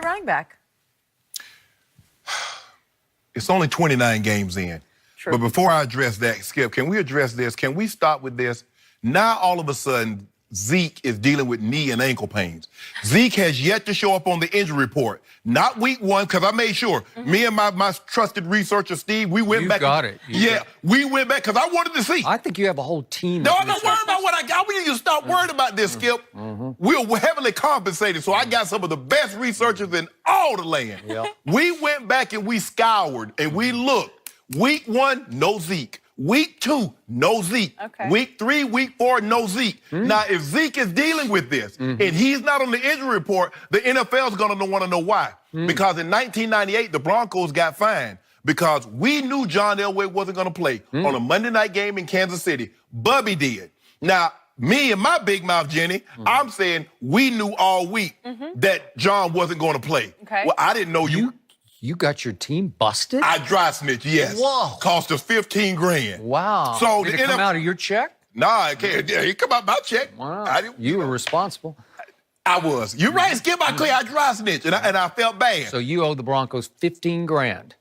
primary running back. It's only 29 games in. True. But before I address that, Skip, can we address this? Can we stop with this? Now, all of a sudden, Zeke is dealing with knee and ankle pains. Zeke has yet to show up on the injury report. Not week one, because I made sure. Me and my trusted researcher, Steve, we went back. You got it. We went back because I wanted to see. I think you have a whole team. No, I'm not worried about what I got. We need to stop worrying about this, Skip. We're heavily compensated, so I got some of the best researchers in all the land. Yep. We went back and we scoured and we looked. Week one, no Zeke. Week two, no Zeke. Okay. Week three, week four, no Zeke. Now, if Zeke is dealing with this and he's not on the injury report, the NFL is going to want to know why. Because in 1998, the Broncos got fined because we knew John Elway wasn't going to play on a Monday night game in Kansas City. Bubby did. Now, me and my big mouth, Jenny, I'm saying we knew all week that John wasn't going to play. Okay. Well, I didn't know you. You got your team busted? I dry snitched, yes. Whoa. Cost us 15 grand. Wow. So Did the it come out of your check? Nah, it can't. Yeah, it come out my check. Wow. You were responsible. I was. You're right, Skip. I dry snitched, and I felt bad. So you owe the Broncos 15 grand.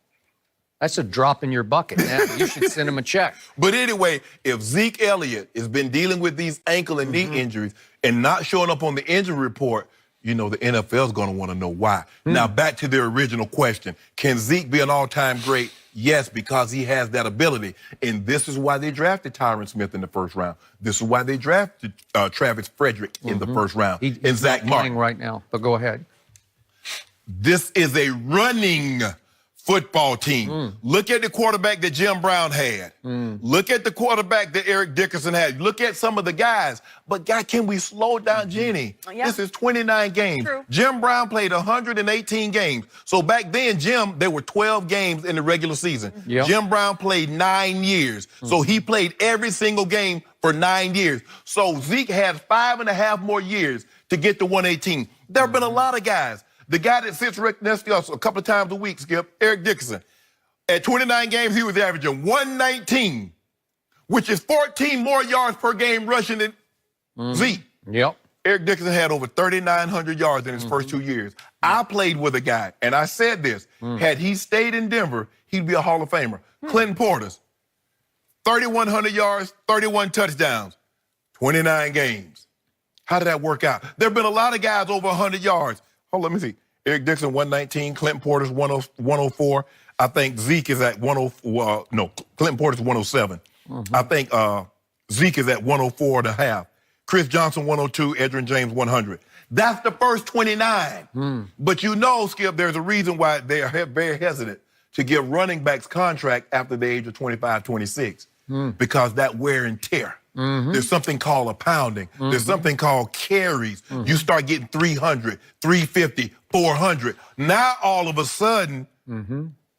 That's a drop in your bucket, man. You should send them a check. But anyway, if Zeke Elliott has been dealing with these ankle and knee injuries and not showing up on the injury report, you know, the NFL's going to want to know why. Now, back to their original question. Can Zeke be an all-time great? Yes, because he has that ability. And this is why they drafted Tyron Smith in the first round. This is why they drafted Travis Frederick in the first round. He's and Zach not Martin. playing right now, but go ahead. This is a running football team. Look at the quarterback that Jim Brown had. Look at the quarterback that Eric Dickerson had. Look at some of the guys. But, God, can we slow down, Jenny? Yeah. This is 29 games. True. Jim Brown played 118 games. So back then, there were 12 games in the regular season. Yep. Jim Brown played 9 years. So he played every single game for 9 years. So Zeke had 5.5 more years to get to 118. There have been a lot of guys. The guy that sits right next to us a couple of times a week, Skip, Eric Dickerson. At 29 games, he was averaging 119, which is 14 more yards per game rushing than Zeke. Yep. Eric Dickerson had over 3,900 yards in his first 2 years. I played with a guy, and I said this. Had he stayed in Denver, he'd be a Hall of Famer. Clinton Portis, 3,100 yards, 31 touchdowns, 29 games. How did that work out? There have been a lot of guys over 100 yards. Oh, let me see. Eric Dixon, 119. Clinton Porter's 104. I think Zeke is at 104. No, Clinton Porter's 107. I think Zeke is at 104 and a half. Chris Johnson, 102. Edgerrin James, 100. That's the first 29. But you know, Skip, there's a reason why they are very hesitant to give running backs contract after the age of 25, 26. Because that wear and tear. There's something called a pounding. There's something called carries. You start getting 300, 350, 400. Now, all of a sudden,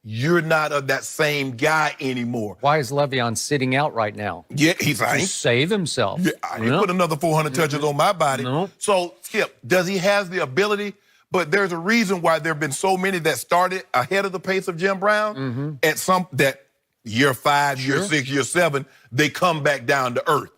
you're not that same guy anymore. Why is Le'Veon sitting out right now? Yeah, he's To save himself. Yeah, I didn't put another 400 touches on my body. No. So, Skip, does he have the ability? But there's a reason why there have been so many that started ahead of the pace of Jim Brown. At that year 5, year 6, year 7, they come back down to earth.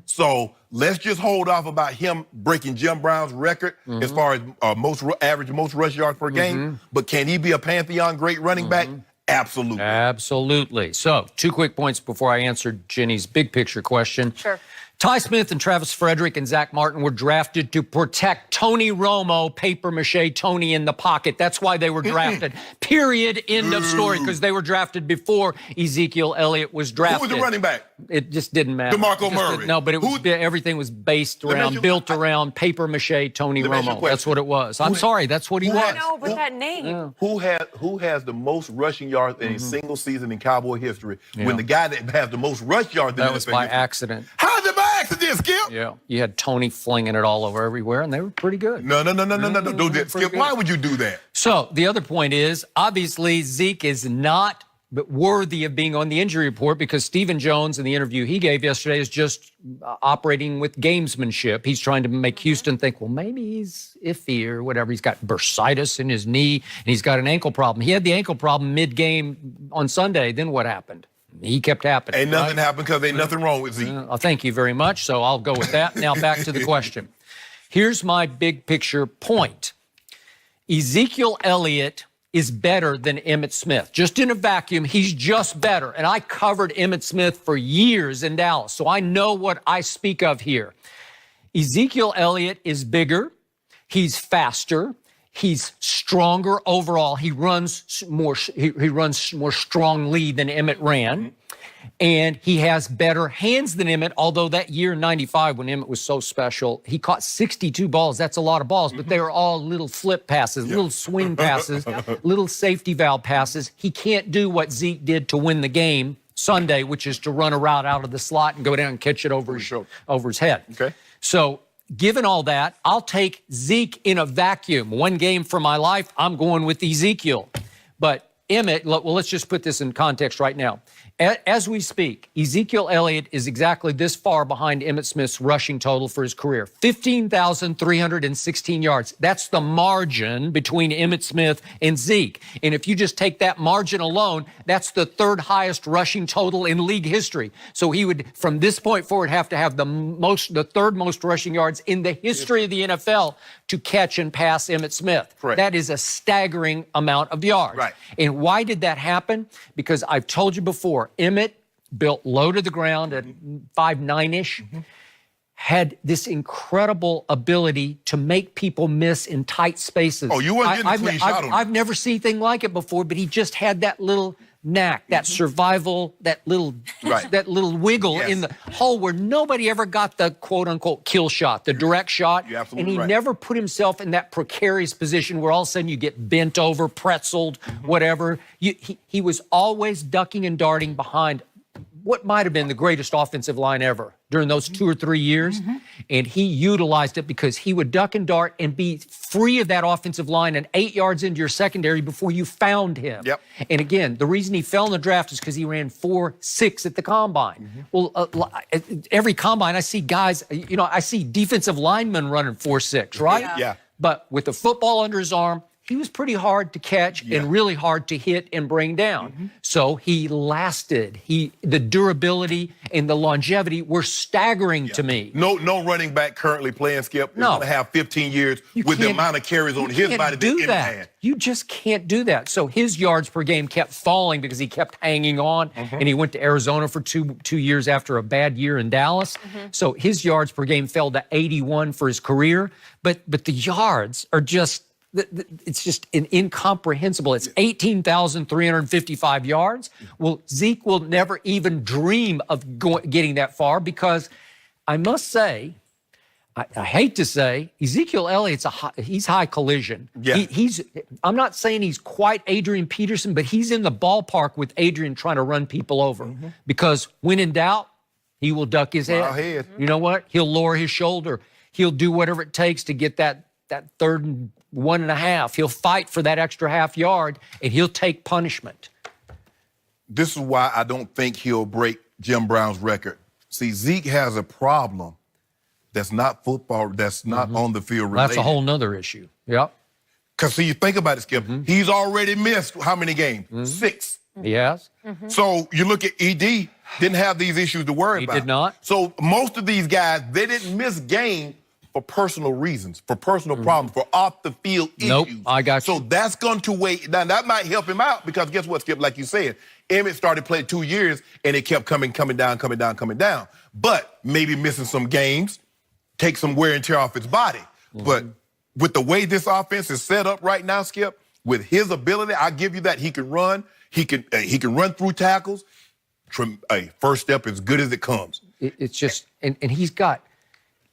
So let's just hold off about him breaking Jim Brown's record as far as most rush yards per game. But can he be a Pantheon great running back? Absolutely. Absolutely. So 2 quick points before I answer Jenny's big picture question. Sure. Ty Smith and Travis Frederick and Zach Martin were drafted to protect Tony Romo, papier-mâché Tony in the pocket. That's why they were drafted. Period. End of story. Because they were drafted before Ezekiel Elliott was drafted. Who was the running back? It just didn't matter. DeMarco Murray. No, but it was everything was built around papier-mâché Tony Romo. That's what it was. I'm sorry. That's what he was. I know, but that name. Yeah. Who has the most rushing yards in a single season in Cowboy history? When the guy that has the most rush yards in That was by accident. How's it by accident, Skip? Yeah. You had Tony flinging it all over everywhere, and they were pretty good. No. Don't do that, Skip. Why would you do that? So the other point is, obviously, Zeke is not worthy of being on the injury report because Stephen Jones, in the interview he gave yesterday, is just operating with gamesmanship. He's trying to make Houston think, well, maybe he's iffy or whatever. He's got bursitis in his knee, and he's got an ankle problem. He had the ankle problem mid-game on Sunday. Then what happened? He kept happening. Ain't nothing happened because ain't nothing wrong with Zeke. Thank you very much. So I'll go with that. Now back to the question. Here's my big picture point. Ezekiel Elliott is better than Emmitt Smith. Just in a vacuum, he's just better. And I covered Emmitt Smith for years in Dallas, so I know what I speak of here. Ezekiel Elliott is bigger. He's faster. He's stronger overall. He runs more. He runs more strongly than Emmitt ran, and he has better hands than Emmitt. Although that year in '95, when Emmitt was so special, he caught 62 balls. That's a lot of balls, but they were all little flip passes, little swing passes, little safety valve passes. He can't do what Zeke did to win the game Sunday, which is to run a route out of the slot and go down and catch it over his head. Okay. So, given all that, I'll take Zeke in a vacuum. One game for my life, I'm going with Ezekiel. But Emmitt, well, let's just put this in context right now. As we speak, Ezekiel Elliott is exactly this far behind Emmitt Smith's rushing total for his career, 15,316 yards. That's the margin between Emmitt Smith and Zeke. And if you just take that margin alone, that's the third highest rushing total in league history. So he would, from this point forward, have to have the third most rushing yards in the history of the NFL to catch and pass Emmitt Smith. Correct. That is a staggering amount of yards. Right. And why did that happen? Because I've told you before, Emmitt, built low to the ground at 5'9"-ish, had this incredible ability to make people miss in tight spaces. Oh, you weren't getting a clean shot on him. I've never seen anything like it before, but he just had that little knack, that survival, that little wiggle in the hole where nobody ever got the quote-unquote kill shot, the direct shot. You're absolutely and he never put himself in that precarious position where all of a sudden you get bent over, pretzeled, whatever. He was always ducking and darting behind what might have been the greatest offensive line ever during those 2 or 3 years. And he utilized it because he would duck and dart and be free of that offensive line and 8 yards into your secondary before you found him. Yep. And again, the reason he fell in the draft is because he ran 4.6 at the combine. Well, every combine I see guys, I see defensive linemen running 4.6, right? Yeah. But with the football under his arm, he was pretty hard to catch and really hard to hit and bring down. So he lasted. The durability and the longevity were staggering to me. No running back currently playing, Skip, is going to have 15 years with the amount of carries on his body that Emmitt had. You just can't do that. So his yards per game kept falling because he kept hanging on, and he went to Arizona for two years after a bad year in Dallas. So his yards per game fell to 81 for his career. But the yards are just... It's just incomprehensible. It's 18,355 yards. Well, Zeke will never even dream of getting that far because I must say, I hate to say, Ezekiel Elliott's he's high collision. Yeah. I'm not saying he's quite Adrian Peterson, but he's in the ballpark with Adrian trying to run people over because when in doubt, he will duck his head. You know what? He'll lower his shoulder. He'll do whatever it takes to get that third and 1.5. He'll fight for that extra half yard, and he'll take punishment. This is why I don't think he'll break Jim Brown's record. See, Zeke has a problem that's not football, that's not on the field related. That's a whole nother issue. Yep. Because, see, you think about it, Skip. He's already missed how many games? 6. He has. So you look at ED, didn't have these issues to worry about. He did not. So most of these guys, they didn't miss games for personal reasons, for personal problems, for off-the-field issues. Nope, I got you. So that's going to weigh. Now, that might help him out because guess what, Skip? Like you said, Emmitt started playing 2 years, and it kept coming down. But maybe missing some games, take some wear and tear off his body. But with the way this offense is set up right now, Skip, with his ability, I give you that he can run. He can run through tackles. First step as good as it comes. It's just, and he's got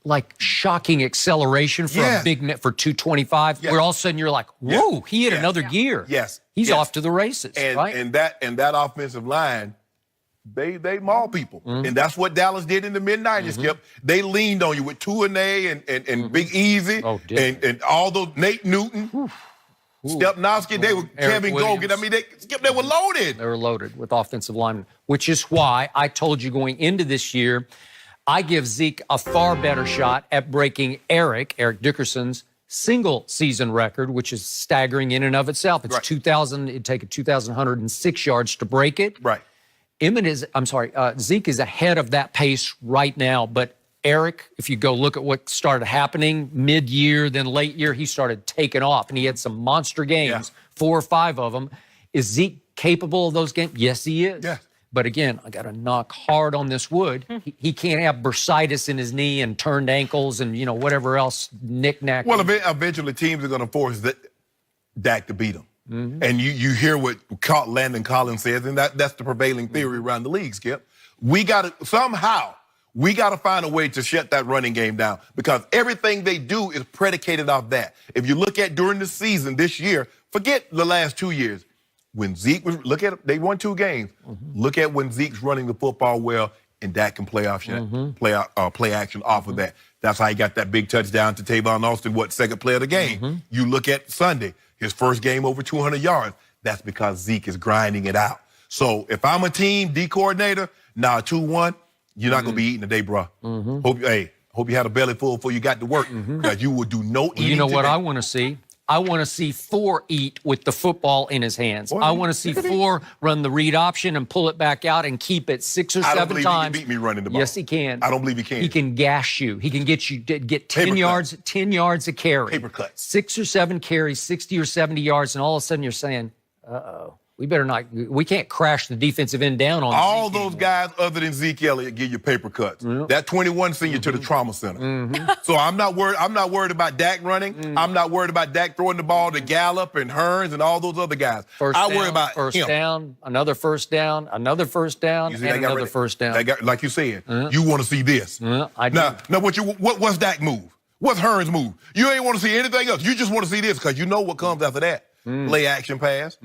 like shocking acceleration for a big net for 225. Where all of a sudden you're like, whoa, he hit another gear. He's off to the races, right? And that offensive line, they maul people. And that's what Dallas did in the mid-90s, Skip. They leaned on you with Tuanay and Big Easy and all those, Nate Newton, Stepnoski, they were Kevin Gogan. I mean, they were loaded. They were loaded with offensive linemen, which is why I told you going into this year, I give Zeke a far better shot at breaking Eric Dickerson's single-season record, which is staggering in and of itself. It's 2,000. It'd take 2,106 yards to break it. Right. Zeke is ahead of that pace right now, but Eric, if you go look at what started happening mid-year, then late year, he started taking off, and he had some monster games, 4 or 5 of them. Is Zeke capable of those games? Yes, he is. Yeah. But again, I got to knock hard on this wood. He can't have bursitis in his knee and turned ankles and, whatever else knick-knack. Well, eventually teams are going to force Dak to beat him. And you hear what Landon Collins says, and that's the prevailing theory around the league, Skip. We got to find a way to shut that running game down because everything they do is predicated off that. If you look at during the season this year, forget the last 2 years. When Zeke was, they won 2 games. Look at when Zeke's running the football well, and Dak can play action off of that. That's how he got that big touchdown to Tavon Austin, second play of the game. You look at Sunday, his first game over 200 yards. That's because Zeke is grinding it out. So if I'm a team D coordinator, 2-1, you're not gonna be eating today, bro. Hope you had a belly full before you got to work, because you will do no eating. You know what today. I want to see? I want to see 4 eat with the football in his hands. I want to see 4 run the read option and pull it back out and keep it 6 or 7 times. I don't believe he can beat me running the ball. Yes, he can. I don't believe he can. He can gash you. He can get 10 yards a carry. Paper cuts. 6 or 7 carries, 60 or 70 yards, and all of a sudden you're saying, uh-oh. We can't crash the defensive end down on all Zeke those anymore. guys other than Zeke Elliott give you paper cuts. That 21 send you to the trauma center. So I'm not worried about Dak running. I'm not worried about Dak throwing the ball to Gallup and Hearns and all those other guys. I worry about first him. down, another first down, another first down, You see, and another first down. Like you said, you want to see this. I do. Now what's Dak move? What's Hearns move? You ain't want to see anything else. You just want to see this because you know what comes after that. Play action pass.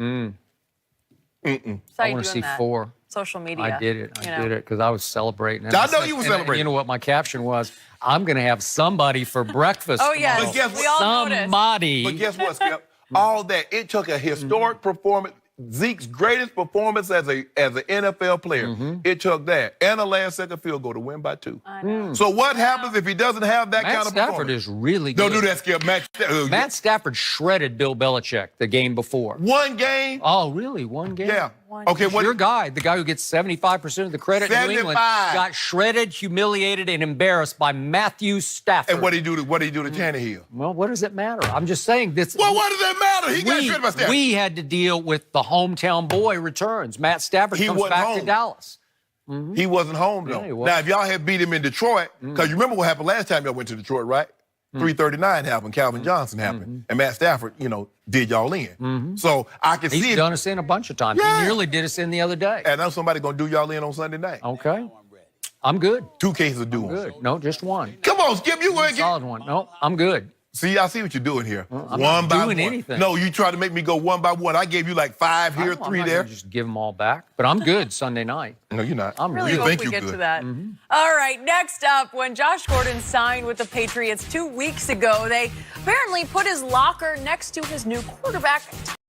I want to see 4. Social media. I did it. I did it because I was celebrating. I know you were celebrating. And you know what my caption was? I'm going to have somebody for breakfast. Oh, yes. tomorrow. But guess what? We all noticed. Somebody. But guess what, Skip? All that, it took a historic performance, Zeke's greatest performance as an NFL player. It took that and a last-second field goal to win by 2. I know. So what happens if he doesn't have that Matt kind of Stafford performance? is really good. Don't do that, Skip. Matt Stafford shredded Bill Belichick the game before. One game? Oh, really? One game? Yeah. One Okay, game. what? Your guy, the guy who gets 75% of the credit in New England, 75. got shredded, humiliated, and embarrassed by Matthew Stafford. And what did he do to Tannehill? Well, what does it matter? I'm just saying this. Well, what does that matter? He got shredded by Stafford. We had to deal with the hometown boy returns. Matt Stafford He comes wasn't back home. to Dallas. He wasn't home, though. Yeah, he wasn't. Now, if y'all had beat him in Detroit, because you remember what happened last time y'all went to Detroit, right? 339 happened, Calvin Johnson happened, and Matt Stafford, did y'all in. So I can see He's it. done us in a bunch of times. Yeah. He nearly did us in the other day. And now somebody going to do y'all in on Sunday night. Okay. I'm good. 2 cases of doing. Good. No, just one. Come on, Skip, you going to Solid one. No, I'm good. See, I see what you're doing here. I'm one not by doing one. anything. No, you try to make me go one by one. I gave you like 5 here, I'm 3 not there. gonna just give them all back, but I'm good Sunday night. No, you're not. I'm Really You hope think we you're get good. to that. All right, next up, when Josh Gordon signed with the Patriots 2 weeks ago, they apparently put his locker next to his new quarterback,